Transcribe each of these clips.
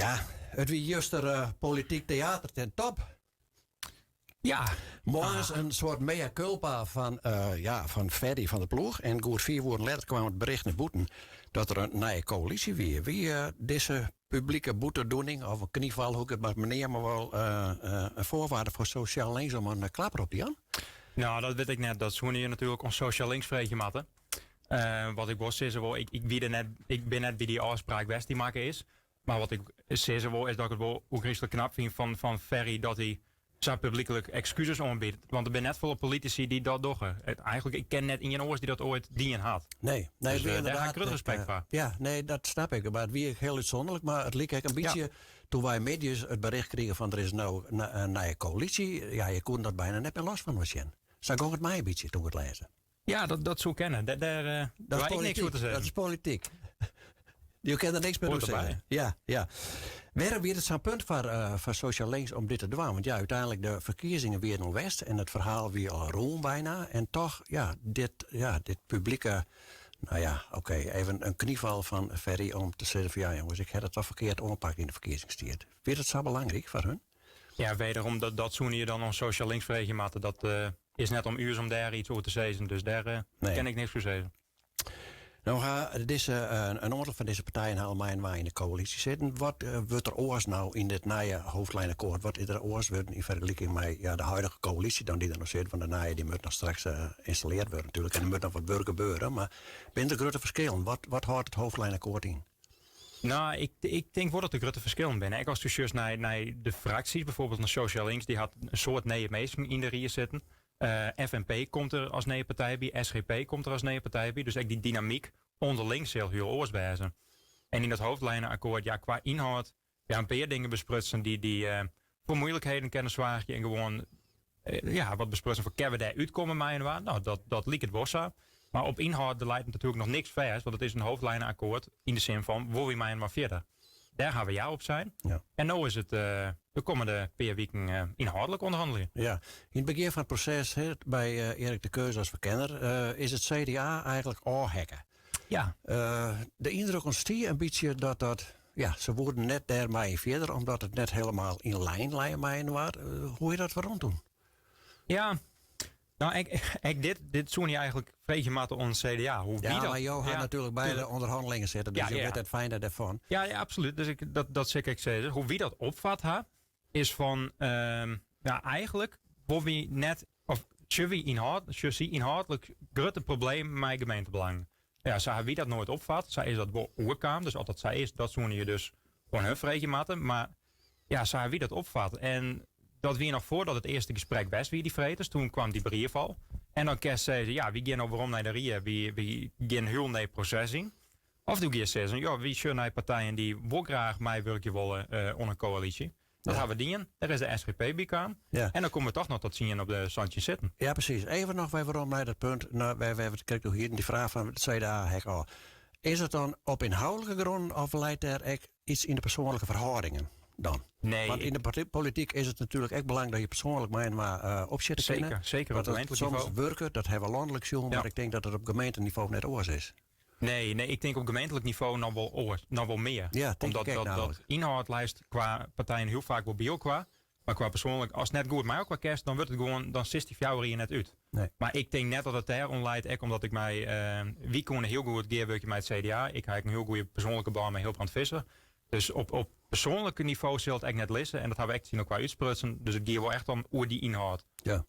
Ja, het wie juster politiek theater ten top. Ja. Morgens een soort mea culpa van Ferry van de ploeg. En goed 4 woorden later kwam het bericht naar boeten dat er een nieuwe coalitie weer. Wie deze publieke boetedoening of een knieval, hoe ik het maar meneer, maar wel een voorwaarde voor sociaal links om een klapper op die aan? Nou, dat weet ik net. Dat zoen je natuurlijk ons sociaal links vreetje matten. Wat ik was zeggen wil, ik ben net wie die afspraak best die maken is. Maar wat ik zeggen wil is dat ik het wel ook christelijk knap vind van Ferry dat hij zijn publiekelijk excuses aanbiedt. Want er zijn net volle politici die dat doen. Eigenlijk, ik ken net in je oors die dat ooit dien had. Nee, Dus daar ga ik respect voor. Ja, nee, dat snap ik. Maar het wie heel uitzonderlijk. Maar het leek een beetje, toen wij mediërs het bericht kregen van er is nou een nieuwe coalitie. Ja, je kon dat bijna net meer los van was. Zo ging het mij een beetje toen ik het lezen. Ja, dat zou kennen. Daar dat is ik niks voor te zeggen. Dat is politiek. Je kan er niks meer over zeggen. Ja. Waarom weer het zo'n punt voor Sociaal Links om dit te doen? Want ja, uiteindelijk de verkiezingen weer naar West en het verhaal weer al rond bijna. En toch, dit publieke, even een knieval van Ferry om te zeggen van ja jongens, ik heb het wel verkeerd opgepakt in de verkiezingstijd. Vind het zo belangrijk voor hun? Ja, wederom, dat zoen je dan ons Sociaal Links vreetje matten. Dat is net om uur om daar iets over te zeggen. Dus daar ken ik niks voor zeggen. Nou, een aantal van deze partijen allemaal en waar in de coalitie zitten. Wat wordt er oors nou in dit nieuwe hoofdlijnakkoord? Wat is er oors in vergelijking met de huidige coalitie dan die er nog zit? Want de nieuwe die moet nog straks geïnstalleerd worden natuurlijk. En er moet nog wat gebeuren. Maar binnen de grote verschillen, wat houdt het hoofdlijnakkoord in? Nou, ik denk wel dat er grote verschillen binnen. Ik was dus juist naar de fracties, bijvoorbeeld naar Sociaal Links, die had een soort nieuwe meesting in de rie zitten. FNP komt er als nieuwe partij bij, SGP komt er als nieuwe partij bij. Dus die dynamiek onderling heel oorswijzen. En in dat hoofdlijnenakkoord, ja, qua inhoud, ja, een paar dingen besprutsen die voor moeilijkheden kennen zwaartje en gewoon wat besprutsen voor kunnen we daar uitkomen mij en waar. Nou, dat liep het bossa. Maar op inhoud leidt natuurlijk nog niks vers, want het is een hoofdlijnenakkoord in de zin van wil we mij en maar verder. Daar gaan we ja op zijn. Ja. En nu is het de komende paar weken inhoudelijk onderhandelen. Ja, in het begin van het proces bij Erik de Keuze als verkenner is het CDA eigenlijk hacken. Ja. De indruk ontstaat een beetje dat ze worden net daarmee verder, omdat het net helemaal in lijn lijkt was. Hoe je dat waarom doen? Ja. Nou, dit zoen je eigenlijk vreetje matten ons CDA. Maar Johan natuurlijk bij de onderhandelingen zitten, dus je weet het fijner daarvan. Ja, absoluut. Dus dat zeg ik zeggen. Hoe wie dat opvat, is van, eigenlijk, wat we net, of je inhoudelijk grote probleem met gemeentebelangen. Ja, zij wie dat nooit opvat, zij is dat wel oerkaam, dus altijd zij is, dat zoen je dus gewoon hun vreetje matten, maar ja, zij wie dat opvat. En dat weer nog voordat het eerste gesprek best wie die vretes. Toen kwam die brief al. En dan kerst zei ze, ja, wie gaan overom naar de rie? Wie gaan heel nee processing? Of doe je zeggen, ja, wie zijn naar partijen die wel graag mij werkje willen onder een coalitie? Dat gaan we dienen. Daar is de SGP bij kwam. Ja. En dan komen we toch nog tot zien op de standje zitten. Ja, precies. Even nog waarom naar dat punt. Nou, wij kijken hier in die vraag van het CDA. Is het dan op inhoudelijke grond of leidt er iets in de persoonlijke verhoudingen? Dan. Nee. Want in de politiek is het natuurlijk echt belangrijk dat je persoonlijk maar opzetten kunnen. Zeker op gemeentelijk niveau. Soms werken, dat hebben we landelijk zien, maar ik denk dat het op gemeenteniveau net oors is. Nee, ik denk op gemeentelijk niveau nog wel meer. Ja, omdat dat inhoudlijst qua partijen heel vaak wel bij elkaar. Maar qua persoonlijk, als het net goed maar ook qua kerst, dan wordt het gewoon, dan 60 jaar hier net uit. Nee. Maar ik denk net dat het daar onleidt, omdat ik mij, wie kon een heel goed gearwerkje met het CDA. Ik heb een heel goede persoonlijke baan met Hilbrand Visser. Dus op persoonlijke niveau zult ik net lezen. En dat hebben we echt zien ook qua uitsprutsen. Dus ik geef wel echt om hoe die inhoud. Ja.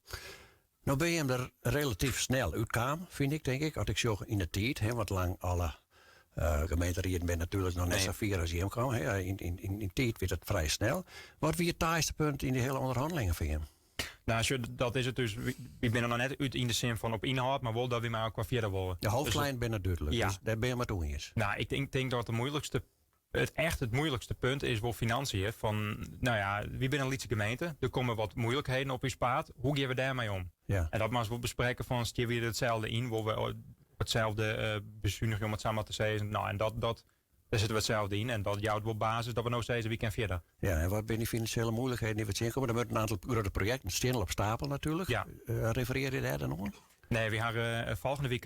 Nou ben je hem er relatief snel uitkwam, vind ik, denk ik. Als ik zo in de tijd, wat lang alle gemeenten ben natuurlijk nog net zo vier als je hem kwam. In tijd werd het vrij snel. Wat was het taaiste punt in die hele onderhandelingen voor je? Nou, dat is het dus. Ik ben er nog net uit in de zin van op inhoud, maar wel dat we maar ook qua verder willen. De hoofdlijn dus, ben het duidelijk, dus daar ben je maar toe eens. Nou, ik denk dat het moeilijkste punt is wel financiën. Van, nou ja, we zijn een lietse gemeente. Er komen wat moeilijkheden op je spaat. Hoe gaan we daarmee om? Ja. En dat maar we bespreken van, stier we hetzelfde in, waar we hetzelfde bezuinigen om het samen te zeggen. Nou, en daar zitten we hetzelfde in. En dat jouwt wel basis dat we nog steeds een weekend verder. Ja, en wat zijn die financiële moeilijkheden die we zien komen? Er moeten een aantal grote projecten stenen op stapel natuurlijk. Ja. Refereer je daar dan nog? Nee, we gaan volgende week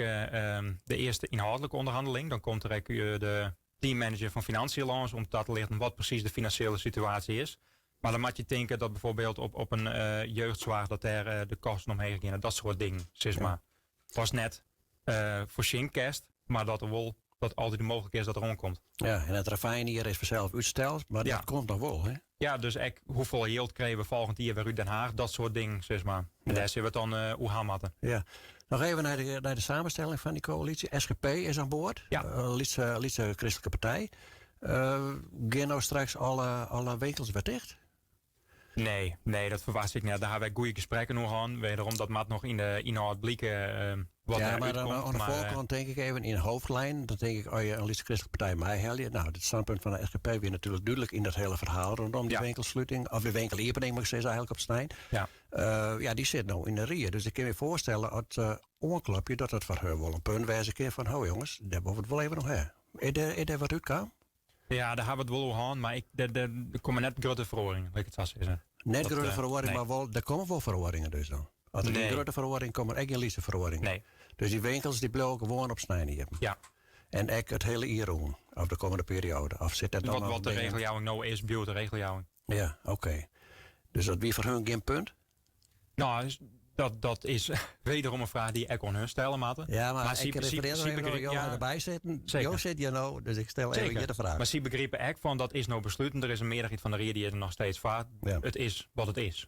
de eerste inhoudelijke onderhandeling. Dan komt er de teammanager van financiën langs om te leren wat precies de financiële situatie is. Maar dan moet je denken dat bijvoorbeeld op een jeugdzorg dat er de kosten omheen gaan. Dat soort dingen, zeg maar. Het was net voor Shinkcast, maar dat er wel dat altijd mogelijk is dat er rondkomt. Ja, en het ravijn hier is vanzelf uitsteld, maar dat komt nog wel, hè? Ja, dus hoeveel yield krijgen we volgend jaar weer uit Den Haag, dat soort dingen, zeg maar. En daar zien we het dan hoe hamatten. Ja. Nog even naar de samenstelling van die coalitie. SGP is aan boord. Ja. Lietse Christelijke Partij. Gaan nou straks alle winkels weer dicht? Nee, dat verwacht ik niet. Daar hebben wij goede gesprekken nog aan. Wederom dat maat nog in de inhoud blikken wat ja, er maar dan aan de voorkant denk ik even in de hoofdlijn. Dan denk ik, je een Lietse Christelijke Partij mij helje. Nou, het standpunt van de SGP weer natuurlijk duidelijk in dat hele verhaal rondom die winkelsluiting. Of de winkeliepening, moet ik zeggen, eigenlijk op Stijn. Ja. Die zit nou in de rie. Dus ik kan me voorstellen, het oorklapje, dat het voor haar wel een punt wijze keer van, jongens, daar hebben we het wel even nog hè. Is er wat uitkwam? Ja, daar hebben we het wel aan, maar er komen net grote verhoringen, laat ik het zo zeggen. Net grote verhoringen, maar wel, er komen wel verhoringen dus dan. Als er een grote verhoring komen er ook geen lichte verhoringen. Nee. Dus die winkels die blijven gewoon op Snijden hebben. Ja. En ook het hele Iroen, of de komende periode. Of zit er dan wat de regeljouwing nou is, buurt de regeljouwing. Ja, oké. Dus dat wie voor hun geen punt? Nou, dat is wederom een vraag die ik aan hun stellen, maten. Ja, maar ik refereer nog Johan erbij zitten. Jo zit hier nou, dus ik stel even hier de vraag. Maar zie begrepen echt van, dat is nou besluiten. Er is een meerderheid van de reden die er nog steeds vaart. Ja. Het is wat het is.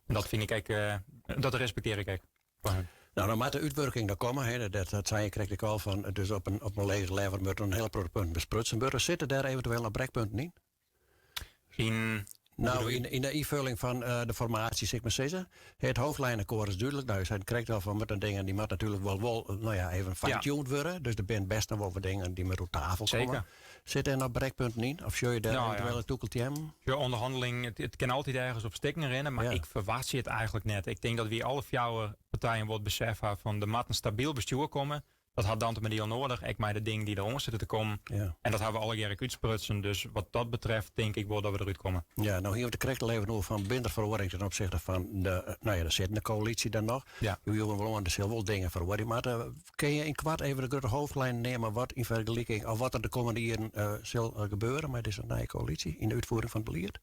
En dat vind ik dat respecteer ik echt. Nou, dan moet de uitwerking daar komen. Hè. Dat zei je, kreeg ik al van. Dus op een lege lever moet een heel groot punt besprutsen. Zitten daar eventueel nog brekpunten in? Nou, in de invulling van de formatie, zeg maar zeggen. Het hoofdlijnenkoor is duidelijk. Nou, je krijgt wel van met een dingen die moet natuurlijk wel even fine-tuned worden. Dus er zijn best nog wel wat dingen die met op tafel komen. Zeker. Zitten er nog brekpunten in? Of zul je daar eventueel een toekeltje hebben? Ja, onderhandeling, het kan altijd ergens op stikken rennen, maar ik verwacht het eigenlijk net. Ik denk dat we alle vier partijen wat besef hebben van de moet een stabiel bestuur komen. Dat had Dante met heel nodig. Ik mij de dingen die eronder zitten te komen. Ja. En dat hebben we alle jaren uitsprutsen. Dus wat dat betreft denk ik wel dat we eruit komen. Ja, nou hier de correct leven over van minder verwarring ten opzichte van de zittende coalitie dan nog. Ja. Je wil wel aan de heel veel dingen verwarring. Maar kun je in kwart even de grote hoofdlijn nemen wat in vergelijking of wat er de komende jaren zal gebeuren met deze nieuwe coalitie in de uitvoering van het beleid?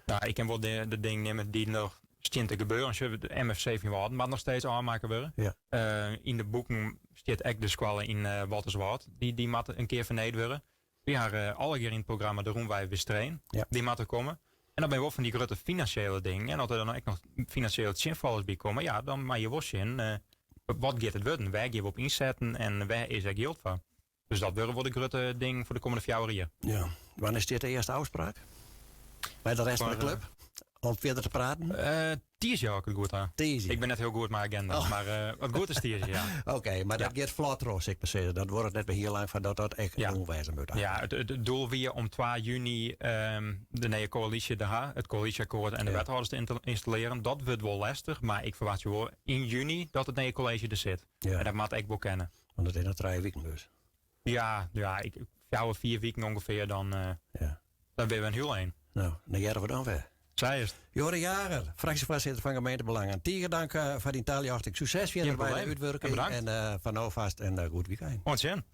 Nou, ik kan wel de dingen nemen die nog stint te gebeuren. Als je de MF7 had, maar nog steeds aanmaken worden. Ja. In de boeken staat echt de squallen in Walterswaard. Die moeten een keer verneden worden. We hebben alle keer in het programma de Roemwij Westreen. Ja. Die moeten komen. En dan ben je wel van die grote financiële dingen. En als er dan ook nog financiële zinvallers bij komen. Ja, dan mag je wel zien. Wat gaat het worden? Waar gaan we op inzetten? En waar is er geld van? Dus dat worden wel de grote ding voor de komende 4 jaar. Ja. Wanneer is dit de eerste afspraak? Bij de rest van de club? Om verder te praten? Tiers ook goed aan. Ik ben net heel goed met mijn agenda. Maar wat goed is tiers, ja. Oké, maar dat gaat vlot roos, ik zeggen. Dat wordt het net bij heel lang van dat echt onwijzer moet. Ja, het doel weer om 2 juni de nieuwe coalitie het coalitieakkoord en de wethouders te installeren. Dat wordt wel lastig, maar ik verwacht je wel in juni dat het nieuwe college er zit. Ja. En dat moet ik wel kennen. Want het is nog 3 weken dus. Ja, 4 weken ongeveer, dan ben we een heel heen. Nou, dan jaren we dan weer. Zij is het. Joris Jager, fractievoorzitter van Gemeentebelangen. Tiger dank voor die taaljacht. Succes weer bij de uitwerking. En van alvast en goed weekend. Ontzettend.